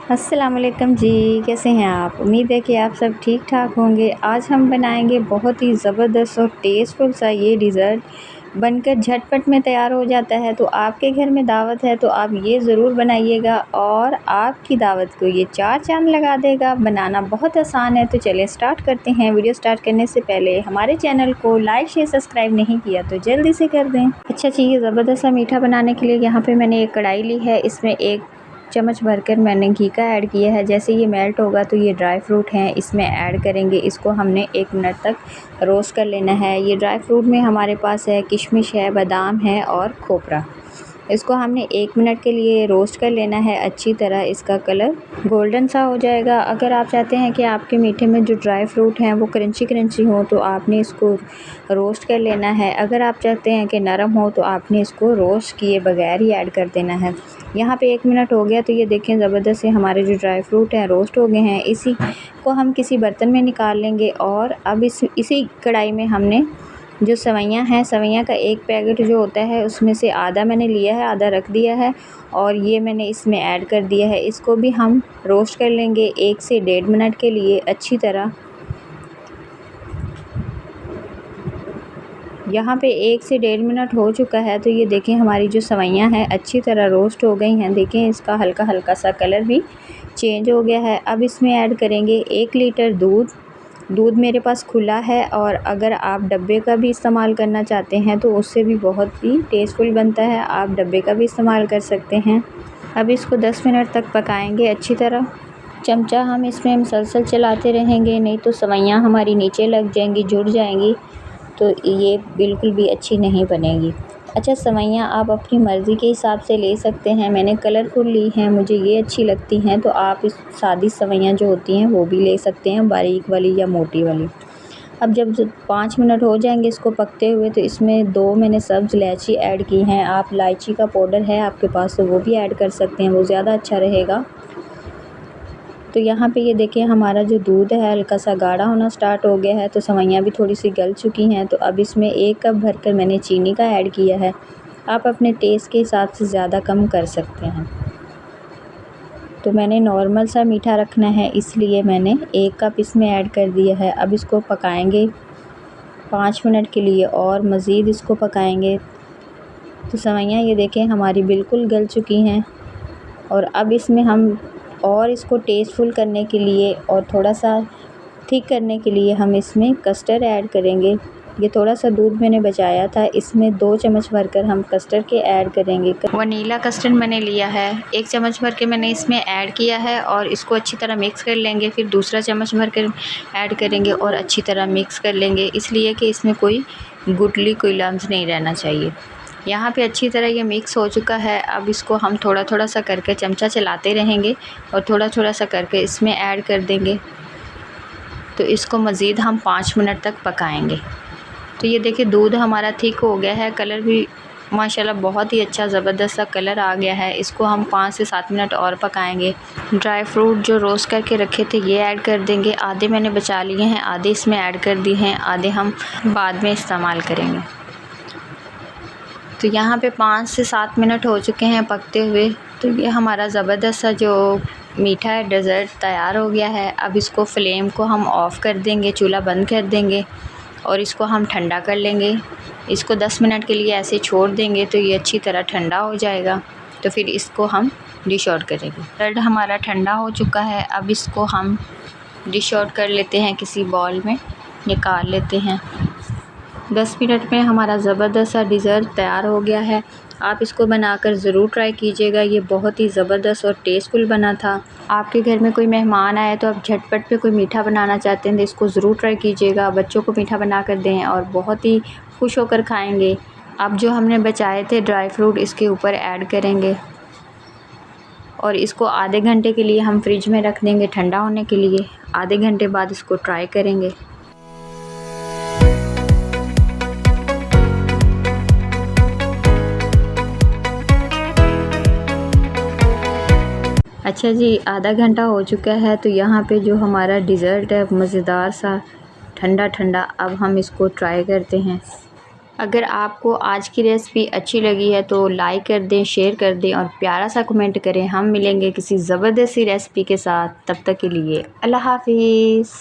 अस्सलाम वालेकुम जी, कैसे हैं आप? उम्मीद है कि आप सब ठीक ठाक होंगे। आज हम बनाएंगे बहुत ही ज़बरदस्त और टेस्टफुल सा ये डिज़र्ट बनकर झटपट में तैयार हो जाता है। तो आपके घर में दावत है तो आप ये ज़रूर बनाइएगा और आपकी दावत को ये चार चाँद लगा देगा। बनाना बहुत आसान है, तो चलिए स्टार्ट करते हैं। वीडियो स्टार्ट करने से पहले हमारे चैनल को लाइक शेयर सब्सक्राइब नहीं किया तो जल्दी से कर दें। अच्छा चाहिए ज़बरदस्त सा मीठा बनाने के लिए यहाँ पर मैंने एक कढ़ाई ली है, इसमें 1 चम्मच भरकर मैंने घी का ऐड किया है। जैसे ये मेल्ट होगा तो ये ड्राई फ्रूट हैं इसमें ऐड करेंगे। इसको हमने 1 मिनट तक रोस्ट कर लेना है। ये ड्राई फ्रूट में हमारे पास है किशमिश है, बादाम है और खोपरा। इसको हमने 1 मिनट के लिए रोस्ट कर लेना है अच्छी तरह। इसका कलर गोल्डन सा हो जाएगा। अगर आप चाहते हैं कि आपके मीठे में जो ड्राई फ्रूट हैं वो क्रंची क्रंची हो तो आपने इसको रोस्ट कर लेना है। अगर आप चाहते हैं कि नरम हो तो आपने इसको रोस्ट किए बगैर ही ऐड कर देना है। यहाँ पे 1 मिनट हो गया तो ये देखें ज़बरदस्त से हमारे जो ड्राई फ्रूट हैं रोस्ट हो गए हैं। इसी को हम किसी बर्तन में निकाल लेंगे और अब इसी कढ़ाई में हमने जो सेवइयाँ हैं, सेवइयाँ का 1 पैकेट जो होता है उसमें से आधा मैंने लिया है, आधा रख दिया है और ये मैंने इसमें ऐड कर दिया है। इसको भी हम रोस्ट कर लेंगे 1 से 1.5 मिनट के लिए अच्छी तरह। यहाँ पे 1 से 1.5 मिनट हो चुका है तो ये देखें हमारी जो सेवइयाँ हैं अच्छी तरह रोस्ट हो गई हैं। देखें इसका हल्का हल्का सा कलर भी चेंज हो गया है। अब इसमें ऐड करेंगे 1 लीटर दूध मेरे पास खुला है और अगर आप डब्बे का भी इस्तेमाल करना चाहते हैं तो उससे भी बहुत ही टेस्टफुल बनता है। आप डब्बे का भी इस्तेमाल कर सकते हैं। अब इसको 10 मिनट तक पकाएंगे अच्छी तरह। चमचा हम इसमें मुसलसल चलाते रहेंगे, नहीं तो सेवइयाँ हमारी नीचे लग जाएंगी, जुड़ जाएंगी, तो ये बिल्कुल भी अच्छी नहीं बनेगी। अच्छा, सेवइयाँ आप अपनी मर्ज़ी के हिसाब से ले सकते हैं। मैंने कलरफुल ली हैं, मुझे ये अच्छी लगती हैं, तो आप इस सादी सेवइयाँ जो होती हैं वो भी ले सकते हैं, बारीक वाली या मोटी वाली। अब जब 5 मिनट हो जाएंगे इसको पकते हुए तो इसमें 2 मैंने सब्ज़ इलायची ऐड की हैं। आप इलायची का पाउडर है आपके पास तो वो भी ऐड कर सकते हैं, वो ज़्यादा अच्छा रहेगा। तो यहाँ पे ये देखें हमारा जो दूध है हल्का सा गाढ़ा होना स्टार्ट हो गया है, तो सेवइयाँ भी थोड़ी सी गल चुकी हैं। तो अब इसमें 1 कप भरकर मैंने चीनी का ऐड किया है। आप अपने टेस्ट के हिसाब से ज़्यादा कम कर सकते हैं। तो मैंने नॉर्मल सा मीठा रखना है इसलिए मैंने 1 कप इसमें ऐड कर दिया है। अब इसको पकाएंगे 5 मिनट के लिए और मज़ीद इसको पकाएंगे। तो सेवइयाँ ये देखें हमारी बिल्कुल गल चुकी हैं और अब इसमें हम और इसको टेस्टफुल करने के लिए और थोड़ा सा थिक करने के लिए हम इसमें कस्टर्ड ऐड करेंगे। ये थोड़ा सा दूध मैंने बचाया था, इसमें 2 चम्मच भरकर हम कस्टर्ड के ऐड करेंगे। वनीला कस्टर्ड मैंने लिया है, 1 चम्मच भर के मैंने इसमें ऐड किया है और इसको अच्छी तरह मिक्स कर लेंगे। फिर दूसरा चम्मच भर कर ऐड करेंगे और अच्छी तरह मिक्स कर लेंगे, इसलिए कि इसमें कोई गुठली कोई लम्स नहीं रहना चाहिए। यहाँ पे अच्छी तरह ये मिक्स हो चुका है। अब इसको हम थोड़ा थोड़ा सा करके चमचा चलाते रहेंगे और थोड़ा थोड़ा सा करके इसमें ऐड कर देंगे। तो इसको मज़ीद हम 5 मिनट तक पकाएंगे। तो ये देखिए दूध हमारा थिक हो गया है, कलर भी माशाल्लाह बहुत ही अच्छा ज़बरदस्त सा कलर आ गया है। इसको हम 5 से 7 मिनट और पकाएंगे। ड्राई फ्रूट जो रोस्ट करके रखे थे ये ऐड कर देंगे। आधे मैंने बचा लिए हैं, आधे इसमें ऐड कर दिए हैं, आधे हम बाद में इस्तेमाल करेंगे। तो यहाँ पे 5 से 7 मिनट हो चुके हैं पकते हुए। तो ये हमारा ज़बरदस्त सा जो मीठा है डेज़र्ट तैयार हो गया है। अब इसको फ्लेम को हम ऑफ़ कर देंगे, चूल्हा बंद कर देंगे और इसको हम ठंडा कर लेंगे। इसको 10 मिनट के लिए ऐसे छोड़ देंगे तो ये अच्छी तरह ठंडा हो जाएगा। तो फिर इसको हम डिश आउट करेंगे। डेज़र्ट हमारा ठंडा हो चुका है, अब इसको हम डिश आउट कर लेते हैं, किसी बाउल में निकाल लेते हैं। 10 मिनट में हमारा ज़बरदस्त सा डिज़र्ट तैयार हो गया है। आप इसको बनाकर ज़रूर ट्राई कीजिएगा, ये बहुत ही ज़बरदस्त और टेस्टफुल बना था। आपके घर में कोई मेहमान आए तो आप झटपट पे कोई मीठा बनाना चाहते हैं तो इसको ज़रूर ट्राई कीजिएगा। बच्चों को मीठा बना कर दें और बहुत ही खुश होकर खाएंगे। अब जो हमने बचाए थे ड्राई फ्रूट इसके ऊपर ऐड करेंगे और इसको आधे घंटे के लिए हम फ्रिज में रख देंगे ठंडा होने के लिए। आधे घंटे बाद इसको ट्राई करेंगे। अच्छा जी, आधा घंटा हो चुका है तो यहाँ पे जो हमारा डिज़र्ट है मज़ेदार सा ठंडा ठंडा, अब हम इसको ट्राई करते हैं। अगर आपको आज की रेसिपी अच्छी लगी है तो लाइक कर दें, शेयर कर दें और प्यारा सा कमेंट करें। हम मिलेंगे किसी ज़बरदस्त सी रेसिपी के साथ, तब तक के लिए अल्लाह हाफिज़।